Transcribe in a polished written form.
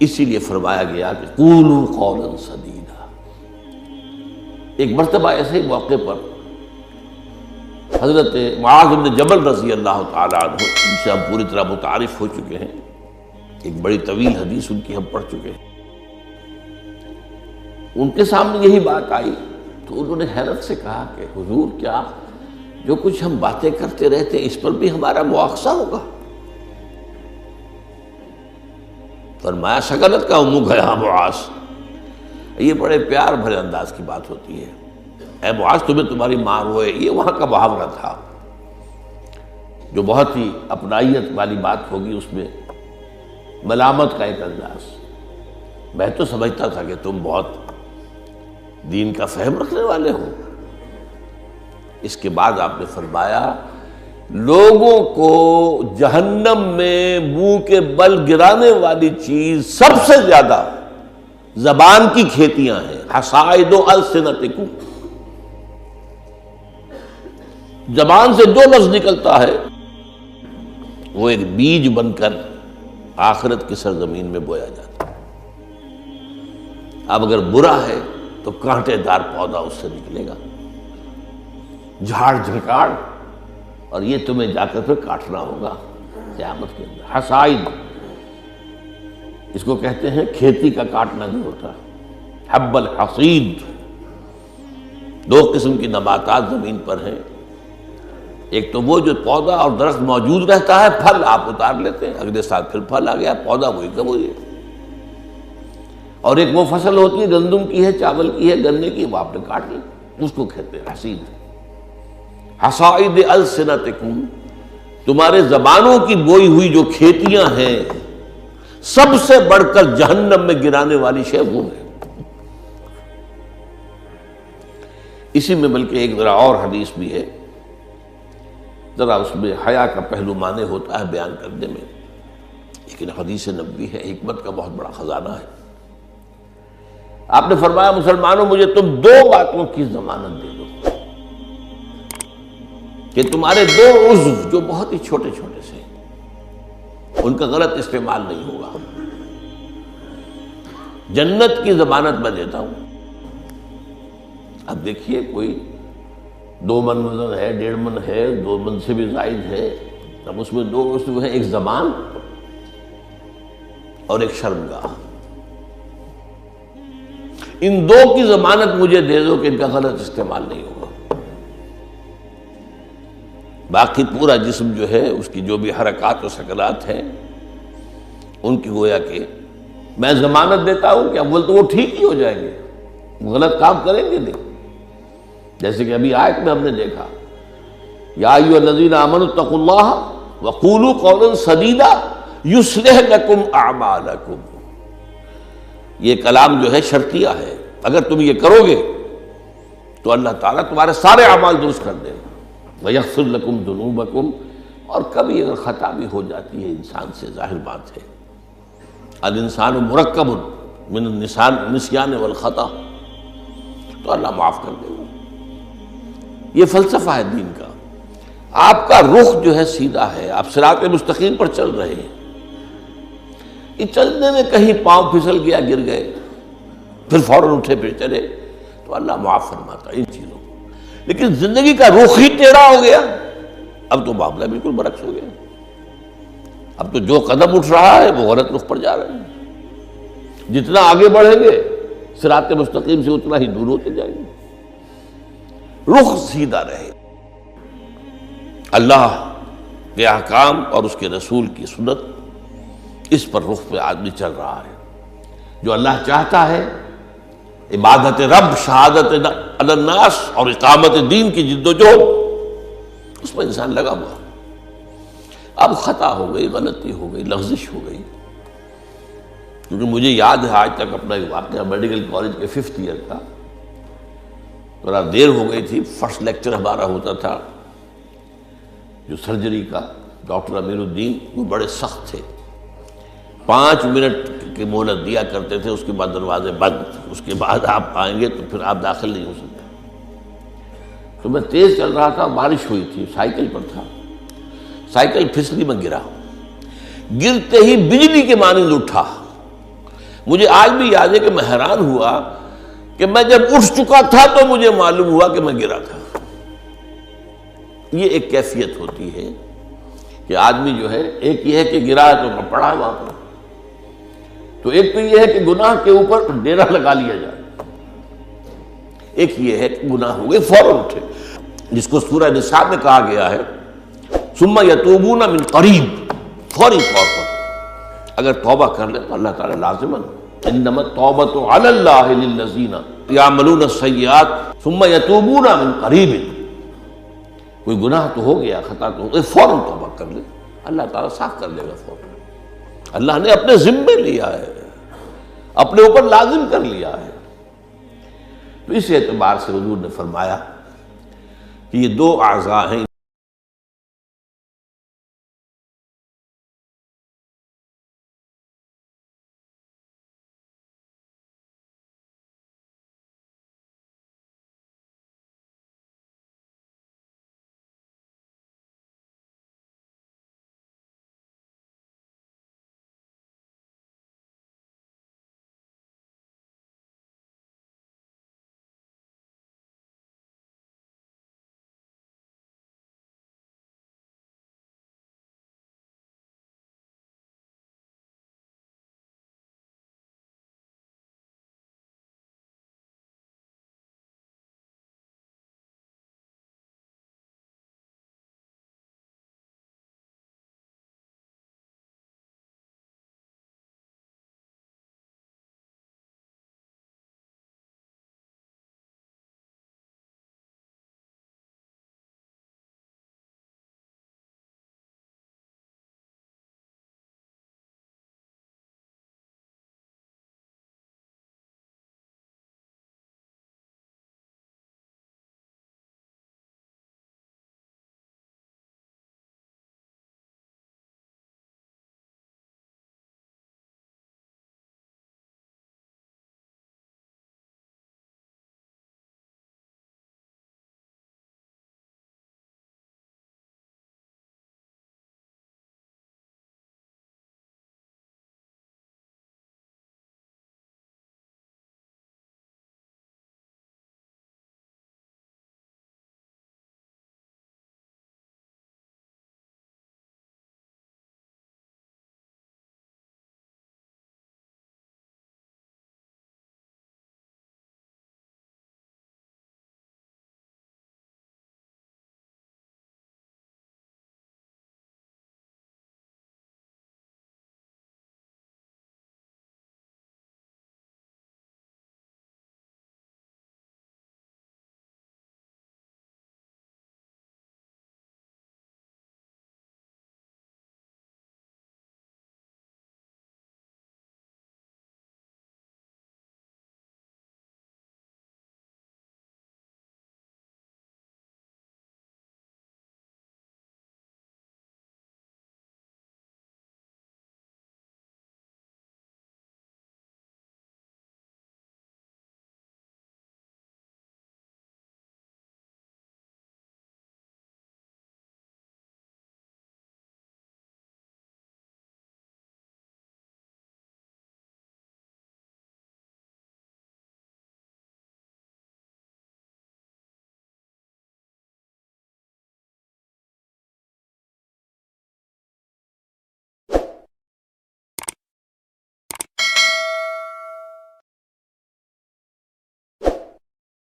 اسی لیے فرمایا گیا کہ قولوا قولا سدیدا۔ ایک مرتبہ ایسے ہی موقع پر حضرت معاذ بن جبل رضی اللہ تعالیٰ عنہ، ان سے ہم پوری طرح متعارف ہو چکے ہیں، ایک بڑی طویل حدیث ان کی ہم پڑھ چکے ہیں، ان کے سامنے یہی بات آئی تو انہوں نے حیرت سے کہا کہ حضور، کیا جو کچھ ہم باتیں کرتے رہتے اس پر بھی ہمارا مواخذہ ہوگا؟ فرمایا شغلت کا امک ہے معاذ۔ یہ بڑے پیار بھرے انداز کی بات ہوتی ہے، اے معاذ تمہیں تمہاری ماں روئے، یہ وہاں کا محاورہ تھا جو بہت ہی اپنائیت والی بات ہوگی، اس میں ملامت کا ایک انداز۔ میں تو سمجھتا تھا کہ تم بہت دین کا فہم رکھنے والے ہو۔ اس کے بعد آپ نے فرمایا لوگوں کو جہنم میں منہ کے بل گرانے والی چیز سب سے زیادہ زبان کی کھیتیاں ہیں، حصائد السنتکم۔ زبان سے جو لفظ نکلتا ہے وہ ایک بیج بن کر آخرت کی سرزمین میں بویا جاتا ہے۔ اب اگر برا ہے تو کانٹے دار پودا اس سے نکلے گا، جھاڑ جھنکاڑ، اور یہ تمہیں جا کر پھر کاٹنا ہوگا قیامت کے اندر۔ حصائد اس کو کہتے ہیں کھیتی کا کاٹنا جو ہوتا ہے، حب الحصید۔ دو قسم کی نباتات زمین پر ہیں، ایک تو وہ جو پودا اور درخت موجود رہتا ہے، پھل آپ اتار لیتے ہیں، اگلے سال پھر پھل آ گیا، پودا وہی کا وہی ہے، اور ایک وہ فصل ہوتی ہے گندم کی ہے، چاول کی ہے، گنے کی، وہ آپ نے کاٹ لی، اس کو کہتے ہیں حصید۔ حصائد السنتکم، تمہارے زبانوں کی بوئی ہوئی جو کھیتیاں ہیں، سب سے بڑھ کر جہنم میں گرانے والی شے وہ ہے۔ اسی میں بلکہ ایک ذرا اور حدیث بھی ہے، ذرا اس میں حیا کا پہلو مانے ہوتا ہے بیان کرنے میں، لیکن حدیث نبوی ہے، حکمت کا بہت بڑا خزانہ ہے۔ آپ نے فرمایا مسلمانوں مجھے تم دو باتوں کی ضمانت دے دو کہ تمہارے دو عضو جو بہت ہی چھوٹے چھوٹے سے، ان کا غلط استعمال نہیں ہوگا۔ جنت کی ضمانت میں دیتا ہوں۔ اب دیکھیے کوئی 2 من وزن ہے، 1.5 من ہے، 2 من سے بھی زائد ہے، اب اس میں 2 عضو ہیں، ایک زبان اور ایک شرمگاہ۔ ان 2 کی ضمانت مجھے دے دو کہ ان کا غلط استعمال نہیں ہوگا۔ باقی پورا جسم جو ہے، اس کی جو بھی حرکات و سکنات ہیں، ان کی گویا کہ میں ضمانت دیتا ہوں کہ اول تو وہ ٹھیک ہی ہو جائیں گے، غلط کام کریں گے نہیں۔ جیسے کہ ابھی آیت میں ہم نے دیکھا یا ایھا الذین آمنوا اتقوا اللہ وقولوا قولا سدیدا یصلح لکم اعمالکم۔ یہ کلام جو ہے شرطیہ ہے، اگر تم یہ کرو گے تو اللہ تعالیٰ تمہارے سارے اعمال درست کر دے گا، وَيَغْفِرْ لَكُمْ ذُنُوبَكُمْ۔ اور کبھی اگر خطا بھی ہو جاتی ہے انسان سے، ظاہر بات ہے، الانسان مرکب من النسیان والخطا، تو اللہ معاف کر دے گا۔ یہ فلسفہ ہے دین کا۔ آپ کا رخ جو ہے سیدھا ہے، آپ صراط مستقیم پر چل رہے ہیں، یہ چلنے میں کہیں پاؤں پھسل گیا، گر گئے، پھر فوراً اٹھے پھر چلے تو اللہ معاف فرماتا ہے ان چیزوں کو۔ لیکن زندگی کا رخ ہی ٹیڑھا ہو گیا، اب تو معاملہ بالکل برعکس ہو گیا۔ اب تو جو قدم اٹھ رہا ہے وہ غلط رخ پر جا رہے ہیں، جتنا آگے بڑھیں گے صراط مستقیم سے اتنا ہی دور ہوتے جائیں گے۔ رخ سیدھا رہے، اللہ کے احکام اور اس کے رسول کی سنت، اس پر رخ پہ آدمی چل رہا ہے۔ جو اللہ چاہتا ہے، عبادت رب، شہادت علی الناس اور اقامت دین کی جد و جہد، اس میں انسان لگا ہوا۔ اب خطا ہو گئی، غلطی ہو گئی، لغزش ہو گئی، کیونکہ مجھے یاد ہے آج تک اپنا ایک واقعہ میڈیکل کالج کے 5th ایئر کا، تھوڑا دیر ہو گئی تھی، فرسٹ لیکچر ہمارا ہوتا تھا جو سرجری کا، ڈاکٹر امیر الدین، وہ بڑے سخت تھے، 5 منٹ کی مہلت دیا کرتے تھے، اس کے بعد دروازے بند، اس کے بعد آپ آئیں گے تو پھر آپ داخل نہیں ہو سکتے۔ تو میں تیز چل رہا تھا، بارش ہوئی تھی، سائیکل پر تھا، سائیکل پھسلی میں گرا، گرتے ہی بجلی کے مانند اٹھا مجھے آج بھی یاد ہے کہ میں حیران ہوا کہ میں جب اٹھ چکا تھا تو مجھے معلوم ہوا کہ میں گرا تھا۔ یہ ایک کیفیت ہوتی ہے کہ آدمی جو ہے، ایک یہ ہے کہ گرا ہے تو پڑا ہے وہاں پر، تو ایک تو یہ ہے کہ گناہ کے اوپر ڈیرا لگا لیا جائے، ایک یہ ہے کہ گناہ ہو گئے فوراً اٹھے، جس کو سورہ نساء میں کہا گیا ہے ثم یتوبون من قریب، فوری طور پر اگر توبہ کر لیں تو اللہ تعالیٰ لازماً انما التوبۃ علی اللہ للذین یعملون السیئات ثم یتوبون من قریب، کوئی گناہ تو ہو گیا، خطا تو ہو گئی، فوراً توبہ کر لے، اللہ تعالیٰ صاف کر دے گا فوراً۔ اللہ نے اپنے ذمے لیا ہے، اپنے اوپر لازم کر لیا ہے۔ تو اس اعتبار سے حضور نے فرمایا کہ یہ دو اعضاء ہیں،